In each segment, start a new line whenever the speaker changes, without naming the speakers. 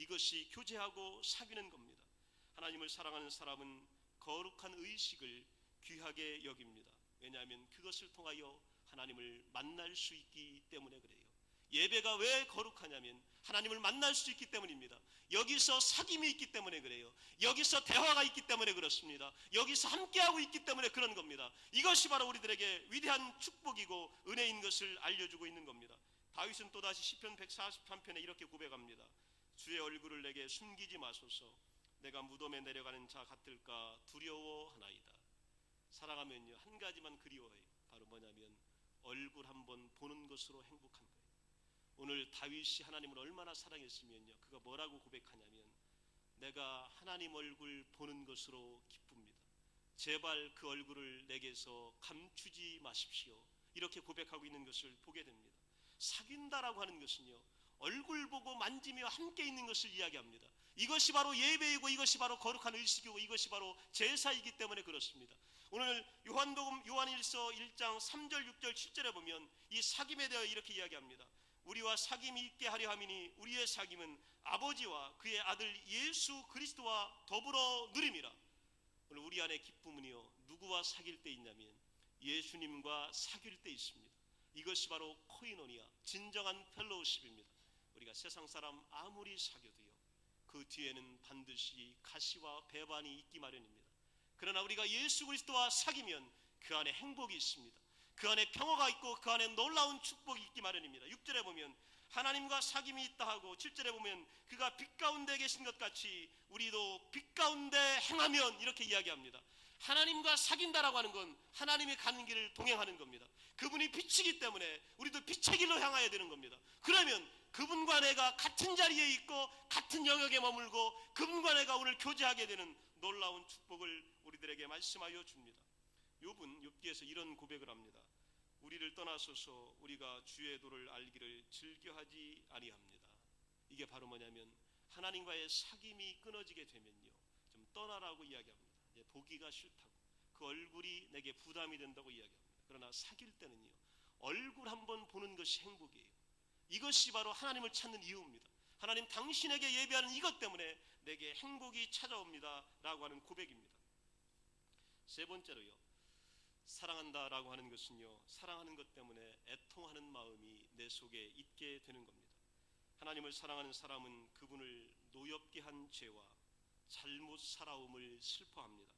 이것이 교제하고 사귀는 겁니다. 하나님을 사랑하는 사람은 거룩한 의식을 귀하게 여깁니다. 왜냐하면 그것을 통하여 하나님을 만날 수 있기 때문에 그래요. 예배가 왜 거룩하냐면 하나님을 만날 수 있기 때문입니다. 여기서 사귐이 있기 때문에 그래요. 여기서 대화가 있기 때문에 그렇습니다. 여기서 함께하고 있기 때문에 그런 겁니다. 이것이 바로 우리들에게 위대한 축복이고 은혜인 것을 알려주고 있는 겁니다. 다윗은 또다시 시편 143편에 이렇게 고백합니다. 주의 얼굴을 내게 숨기지 마소서. 내가 무덤에 내려가는 자 같을까 두려워하나이다. 사랑하면요, 한 가지만 그리워해요. 바로 뭐냐면 얼굴 한번 보는 것으로 행복한 거예요. 오늘 다윗이 하나님을 얼마나 사랑했으면요, 그가 뭐라고 고백하냐면 내가 하나님 얼굴 보는 것으로 기쁩니다. 제발 그 얼굴을 내게서 감추지 마십시오. 이렇게 고백하고 있는 것을 보게 됩니다. 사귄다라고 하는 것은요, 얼굴 보고 만지며 함께 있는 것을 이야기합니다. 이것이 바로 예배이고 이것이 바로 거룩한 의식이고 이것이 바로 제사이기 때문에 그렇습니다. 오늘 요한복음 요한일서 1장 3절 6절 7절에 보면 이 사귐에 대해 이렇게 이야기합니다. 우리와 사귐이 있게 하려 함이니 우리의 사귐은 아버지와 그의 아들 예수 그리스도와 더불어 누림이라. 오늘 우리 안에 기쁨은요, 누구와 사귈 때 있냐면 예수님과 사귈 때 있습니다. 이것이 바로 코이노니아, 진정한 펠로우십입니다. 우리가 세상 사람 아무리 사귀어도요, 그 뒤에는 반드시 가시와 배반이 있기 마련입니다. 그러나 우리가 예수 그리스도와 사귀면 그 안에 행복이 있습니다. 그 안에 평화가 있고 그 안에 놀라운 축복이 있기 마련입니다. 6절에 보면 하나님과 사귐이 있다 하고 7절에 보면 그가 빛 가운데 계신 것 같이 우리도 빛 가운데 행하면 이렇게 이야기합니다. 하나님과 사귄다라고 하는 건 하나님이 가는 길을 동행하는 겁니다. 그분이 빛이기 때문에 우리도 빛의 길로 향해야 되는 겁니다. 그러면 그분과 내가 같은 자리에 있고 같은 영역에 머물고 그분과 내가 오늘 교제하게 되는 놀라운 축복을 우리들에게 말씀하여 줍니다. 욥기에서 이런 고백을 합니다. 우리를 떠나소서 우리가 주의 도를 알기를 즐겨하지 아니합니다. 이게 바로 뭐냐면 하나님과의 사귐이 끊어지게 되면요, 좀 떠나라고 이야기합니다. 보기가 싫다고, 그 얼굴이 내게 부담이 된다고 이야기합니다. 그러나 사귈 때는요, 얼굴 한번 보는 것이 행복이에요. 이것이 바로 하나님을 찾는 이유입니다. 하나님 당신에게 예배하는 이것 때문에 내게 행복이 찾아옵니다 라고 하는 고백입니다. 세 번째로요, 사랑한다라고 하는 것은요, 사랑하는 것 때문에 애통하는 마음이 내 속에 있게 되는 겁니다. 하나님을 사랑하는 사람은 그분을 노엽게 한 죄와 잘못 살아옴을 슬퍼합니다.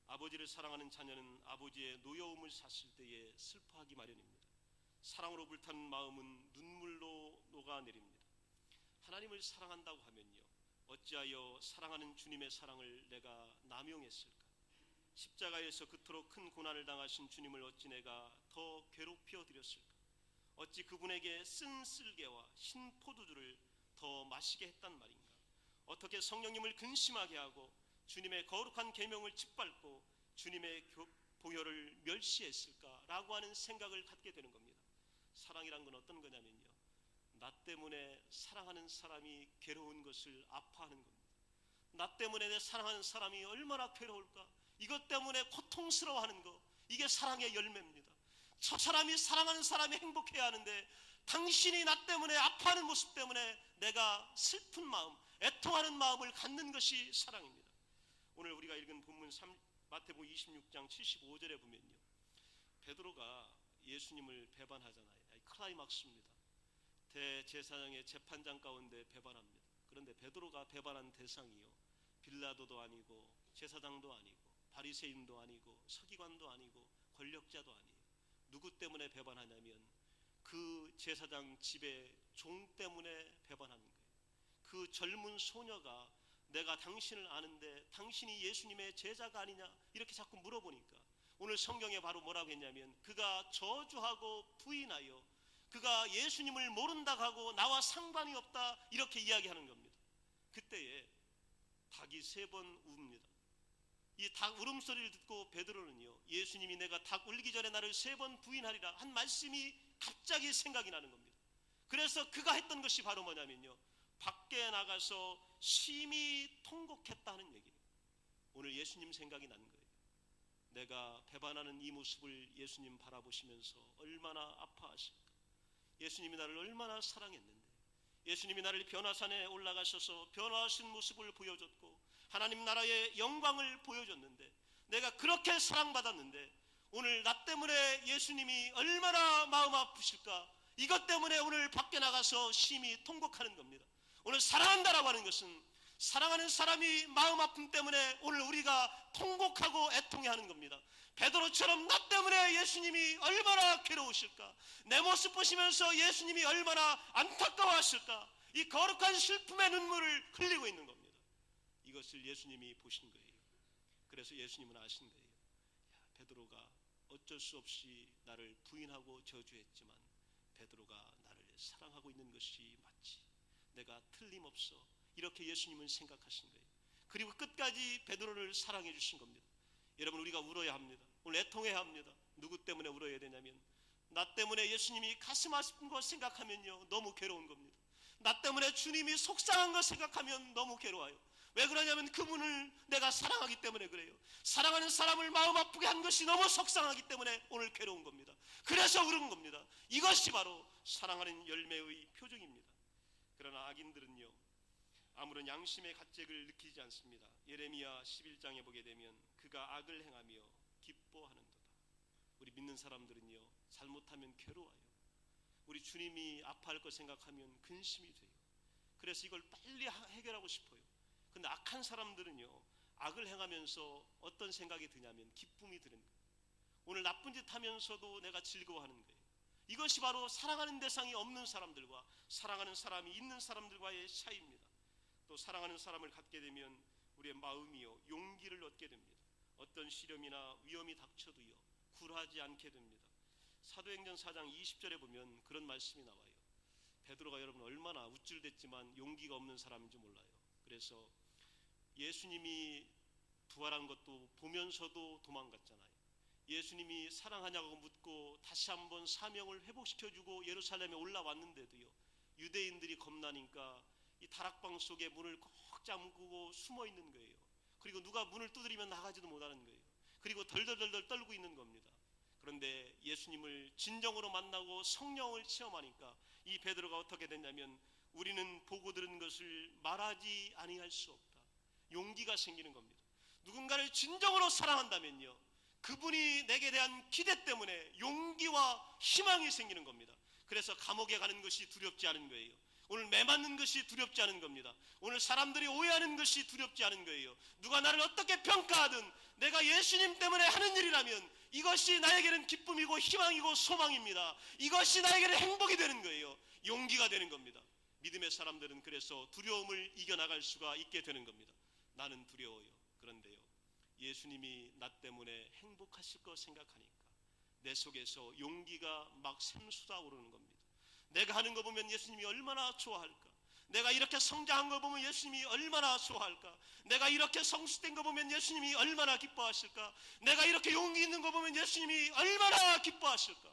아버지를 사랑하는 자녀는 아버지의 노여움을 샀을 때에 슬퍼하기 마련입니다. 사랑으로 불타는 마음은 눈물로 녹아내립니다. 하나님을 사랑한다고 하면요, 어찌하여 사랑하는 주님의 사랑을 내가 남용했을까? 십자가에서 그토록 큰 고난을 당하신 주님을 어찌 내가 더 괴롭혀 드렸을까? 어찌 그분에게 쓴 쓸개와 신 포도주를 더 마시게 했단 말인가? 어떻게 성령님을 근심하게 하고 주님의 거룩한 계명을 짓밟고 주님의 보혈을 멸시했을까라고 하는 생각을 갖게 되는 겁니다. 사랑이란 건 어떤 거냐면요, 나 때문에 사랑하는 사람이 괴로운 것을 아파하는 겁니다. 나 때문에 내 사랑하는 사람이 얼마나 괴로울까? 이것 때문에 고통스러워하는 거, 이게 사랑의 열매입니다. 저 사람이 사랑하는 사람이 행복해야 하는데 당신이 나 때문에 아파하는 모습 때문에 내가 슬픈 마음, 애통하는 마음을 갖는 것이 사랑입니다. 오늘 우리가 읽은 본문 마태복음 26장 75절에 보면요, 베드로가 예수님을 배반하잖아요. 클라이막스입니다. 대제사장의 재판장 가운데 배반합니다. 그런데 베드로가 배반한 대상이요, 빌라도도 아니고 제사장도 아니고 바리새인도 아니고 서기관도 아니고 권력자도 아니에요. 누구 때문에 배반하냐면 그 제사장 집의 종 때문에 배반하는 거예요. 그 젊은 소녀가 내가 당신을 아는데 당신이 예수님의 제자가 아니냐 이렇게 자꾸 물어보니까 오늘 성경에 바로 뭐라고 했냐면 그가 저주하고 부인하여 그가 예수님을 모른다고 하고 나와 상관이 없다 이렇게 이야기하는 겁니다. 그때에 닭이 3번 웁니다. 이 닭 울음소리를 듣고 베드로는요, 예수님이 내가 닭 울기 전에 나를 3번 부인하리라 한 말씀이 갑자기 생각이 나는 겁니다. 그래서 그가 했던 것이 바로 뭐냐면요, 밖에 나가서 심히 통곡했다는 얘기예요. 오늘 예수님 생각이 난 거예요. 내가 배반하는 이 모습을 예수님 바라보시면서 얼마나 아파하실까? 예수님이 나를 얼마나 사랑했는데 예수님이 나를 변화산에 올라가셔서 변화하신 모습을 보여줬고 하나님 나라의 영광을 보여줬는데, 내가 그렇게 사랑받았는데 오늘 나 때문에 예수님이 얼마나 마음 아프실까, 이것 때문에 오늘 밖에 나가서 심히 통곡하는 겁니다. 오늘 사랑한다라고 하는 것은 사랑하는 사람이 마음 아픔 때문에 오늘 우리가 통곡하고 애통해하는 겁니다. 베드로처럼 나 때문에 예수님이 얼마나 괴로우실까, 내 모습 보시면서 예수님이 얼마나 안타까워하실까, 이 거룩한 슬픔의 눈물을 흘리고 있는 겁니다. 이것을 예수님이 보신 거예요. 그래서 예수님은 아신 거예요. 베드로가 어쩔 수 없이 나를 부인하고 저주했지만 베드로가 나를 사랑하고 있는 것이 맞지, 내가 틀림없어, 이렇게 예수님은 생각하신 거예요. 그리고 끝까지 베드로를 사랑해 주신 겁니다. 여러분, 우리가 울어야 합니다. 오늘 애통해야 합니다. 누구 때문에 울어야 되냐면 나 때문에 예수님이 가슴 아픈 거 생각하면요 너무 괴로운 겁니다. 나 때문에 주님이 속상한 거 생각하면 너무 괴로워요. 왜 그러냐면 그분을 내가 사랑하기 때문에 그래요. 사랑하는 사람을 마음 아프게 한 것이 너무 속상하기 때문에 오늘 괴로운 겁니다. 그래서 울은 겁니다. 이것이 바로 사랑하는 열매의 표정입니다. 그러나 악인들은요 아무런 양심의 가책을 느끼지 않습니다. 예레미야 11장에 보게 되면 그가 악을 행하며 기뻐하는도다. 우리 믿는 사람들은요 잘못하면 괴로워요. 우리 주님이 아파할 것 생각하면 근심이 돼요. 그래서 이걸 빨리 해결하고 싶어요. 근데 악한 사람들은요 악을 행하면서 어떤 생각이 드냐면 기쁨이 드는 거예요. 오늘 나쁜 짓 하면서도 내가 즐거워하는 거예요. 이것이 바로 사랑하는 대상이 없는 사람들과 사랑하는 사람이 있는 사람들과의 차이입니다. 또 사랑하는 사람을 갖게 되면 우리의 마음이요 용기를 얻게 됩니다. 어떤 시련이나 위험이 닥쳐도요 굴하지 않게 됩니다. 사도행전 4장 20절에 보면 그런 말씀이 나와요. 베드로가 여러분 얼마나 우쭐댔지만 용기가 없는 사람인지 몰라요. 그래서 예수님이 부활한 것도 보면서도 도망갔잖아요. 예수님이 사랑하냐고 묻고 다시 한번 사명을 회복시켜주고 예루살렘에 올라왔는데도요 유대인들이 겁나니까 이 다락방 속에 문을 꼭 잠그고 숨어 있는 거예요. 그리고 누가 문을 두드리면 나가지도 못하는 거예요. 그리고 덜덜덜덜 떨고 있는 겁니다. 그런데 예수님을 진정으로 만나고 성령을 체험하니까 이 베드로가 어떻게 됐냐면 우리는 보고 들은 것을 말하지 아니할 수 없다. 용기가 생기는 겁니다. 누군가를 진정으로 사랑한다면요 그분이 내게 대한 기대 때문에 용기와 희망이 생기는 겁니다. 그래서 감옥에 가는 것이 두렵지 않은 거예요. 오늘 매 맞는 것이 두렵지 않은 겁니다. 오늘 사람들이 오해하는 것이 두렵지 않은 거예요. 누가 나를 어떻게 평가하든 내가 예수님 때문에 하는 일이라면 이것이 나에게는 기쁨이고 희망이고 소망입니다. 이것이 나에게는 행복이 되는 거예요. 용기가 되는 겁니다. 믿음의 사람들은 그래서 두려움을 이겨나갈 수가 있게 되는 겁니다. 나는 두려워요. 그런데요 예수님이 나 때문에 행복하실 거 생각하니까 내 속에서 용기가 막 샘솟아 오르는 겁니다. 내가 하는 거 보면 예수님이 얼마나 좋아할까, 내가 이렇게 성장한 거 보면 예수님이 얼마나 좋아할까, 내가 이렇게 성숙된 거 보면 예수님이 얼마나 기뻐하실까, 내가 이렇게 용기 있는 거 보면 예수님이 얼마나 기뻐하실까.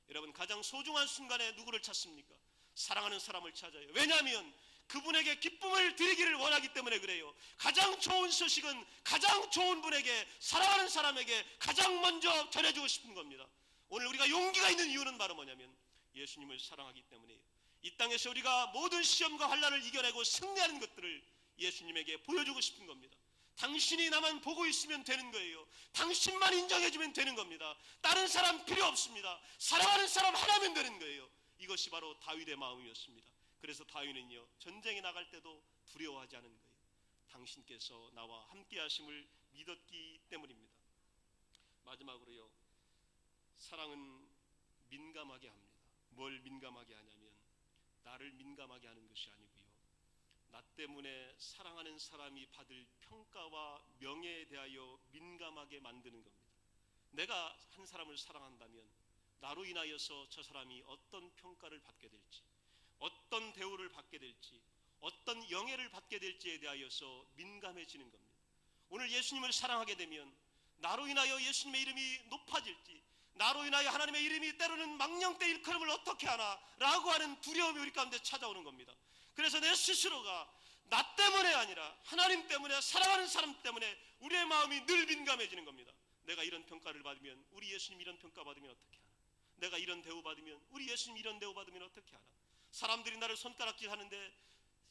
여러분, 가장 소중한 순간에 누구를 찾습니까? 사랑하는 사람을 찾아요. 왜냐하면 그분에게 기쁨을 드리기를 원하기 때문에 그래요. 가장 좋은 소식은 가장 좋은 분에게, 사랑하는 사람에게 가장 먼저 전해주고 싶은 겁니다. 오늘 우리가 용기가 있는 이유는 바로 뭐냐면 예수님을 사랑하기 때문이에요. 이 땅에서 우리가 모든 시험과 환난을 이겨내고 승리하는 것들을 예수님에게 보여주고 싶은 겁니다. 당신이 나만 보고 있으면 되는 거예요. 당신만 인정해주면 되는 겁니다. 다른 사람 필요 없습니다. 사랑하는 사람 하나면 되는 거예요. 이것이 바로 다윗의 마음이었습니다. 그래서 다윗은요 전쟁에 나갈 때도 두려워하지 않은 거예요. 당신께서 나와 함께 하심을 믿었기 때문입니다. 마지막으로요 사랑은 민감하게 합니다. 뭘 민감하게 하냐면 나를 민감하게 하는 것이 아니고요 나 때문에 사랑하는 사람이 받을 평가와 명예에 대하여 민감하게 만드는 겁니다. 내가 한 사람을 사랑한다면 나로 인하여서 저 사람이 어떤 평가를 받게 될지, 어떤 대우를 받게 될지, 어떤 영예를 받게 될지에 대하여서 민감해지는 겁니다. 오늘 예수님을 사랑하게 되면 나로 인하여 예수님의 이름이 높아질지, 나로 인하여 하나님의 이름이 때로는 망령때 일컬음을 어떻게 하나 라고 하는 두려움이 우리 가운데 찾아오는 겁니다. 그래서 내 스스로가 나 때문에 아니라 하나님 때문에, 사랑하는 사람 때문에 우리의 마음이 늘 민감해지는 겁니다. 내가 이런 평가를 받으면 우리 예수님 이런 평가 받으면 어떻게 하나, 내가 이런 대우 받으면 우리 예수님 이런 대우 받으면 어떻게 하나, 사람들이 나를 손가락질 하는데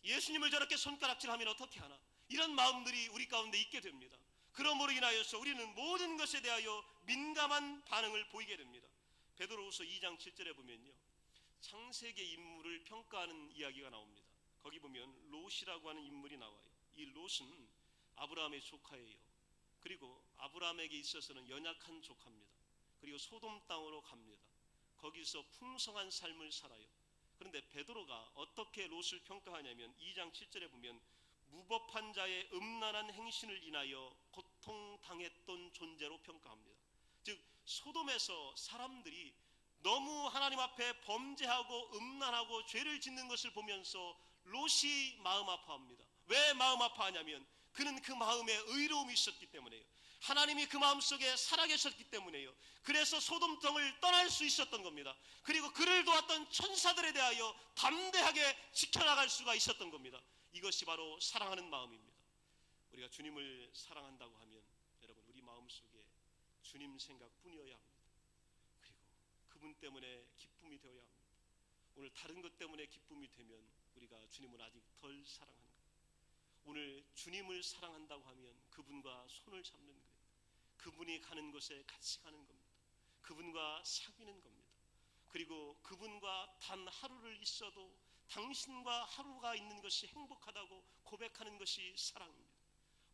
예수님을 저렇게 손가락질하면 어떻게 하나? 이런 마음들이 우리 가운데 있게 됩니다. 그러므로 인하여서 우리는 모든 것에 대하여 민감한 반응을 보이게 됩니다. 베드로후서 2장 7절에 보면요, 창세기 인물을 평가하는 이야기가 나옵니다. 거기 보면 롯이라고 하는 인물이 나와요. 이 롯은 아브라함의 조카예요. 그리고 아브라함에게 있어서는 연약한 조카입니다. 그리고 소돔 땅으로 갑니다. 거기서 풍성한 삶을 살아요. 그런데 베드로가 어떻게 롯을 평가하냐면 2장 7절에 보면 무법한 자의 음란한 행신을 인하여 고통당했던 존재로 평가합니다. 즉 소돔에서 사람들이 너무 하나님 앞에 범죄하고 음란하고 죄를 짓는 것을 보면서 롯이 마음 아파합니다. 왜 마음 아파하냐면 그는 그 마음에 의로움이 있었기 때문에요. 하나님이 그 마음속에 살아계셨기 때문에요. 그래서 소돔 땅을 떠날 수 있었던 겁니다. 그리고 그를 도왔던 천사들에 대하여 담대하게 지켜나갈 수가 있었던 겁니다. 이것이 바로 사랑하는 마음입니다. 우리가 주님을 사랑한다고 하면 여러분 우리 마음속에 주님 생각뿐이어야 합니다. 그리고 그분 때문에 기쁨이 되어야 합니다. 오늘 다른 것 때문에 기쁨이 되면 우리가 주님을 아직 덜 사랑하는 거예요. 오늘 주님을 사랑한다고 하면 그분과 손을 잡는 거예요. 그분이 가는 곳에 같이 가는 겁니다. 그분과 사귀는 겁니다. 그리고 그분과 단 하루를 있어도 당신과 하루가 있는 것이 행복하다고 고백하는 것이 사랑입니다.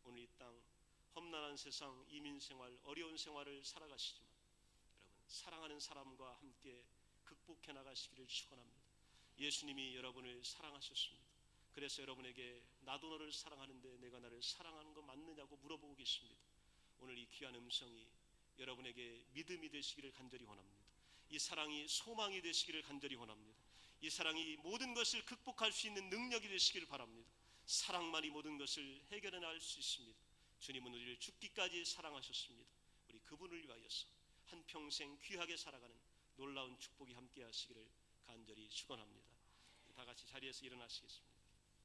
오늘 이 땅 험난한 세상, 이민 생활, 어려운 생활을 살아가시지만 여러분 사랑하는 사람과 함께 극복해 나가시기를 축원합니다. 예수님이 여러분을 사랑하셨습니다. 그래서 여러분에게 나도 너를 사랑하는데 내가 나를 사랑하는 거 맞느냐고 물어보고 계십니다. 오늘 이 귀한 음성이 여러분에게 믿음이 되시기를 간절히 원합니다. 이 사랑이 소망이 되시기를 간절히 원합니다. 이 사랑이 모든 것을 극복할 수 있는 능력이 되시기를 바랍니다. 사랑만이 모든 것을 해결해 나갈 수 있습니다. 주님은 우리를 죽기까지 사랑하셨습니다. 우리 그분을 위하여서 한평생 귀하게 살아가는 놀라운 축복이 함께 하시기를 간절히 축원합니다. 다 같이 자리에서 일어나시겠습니다.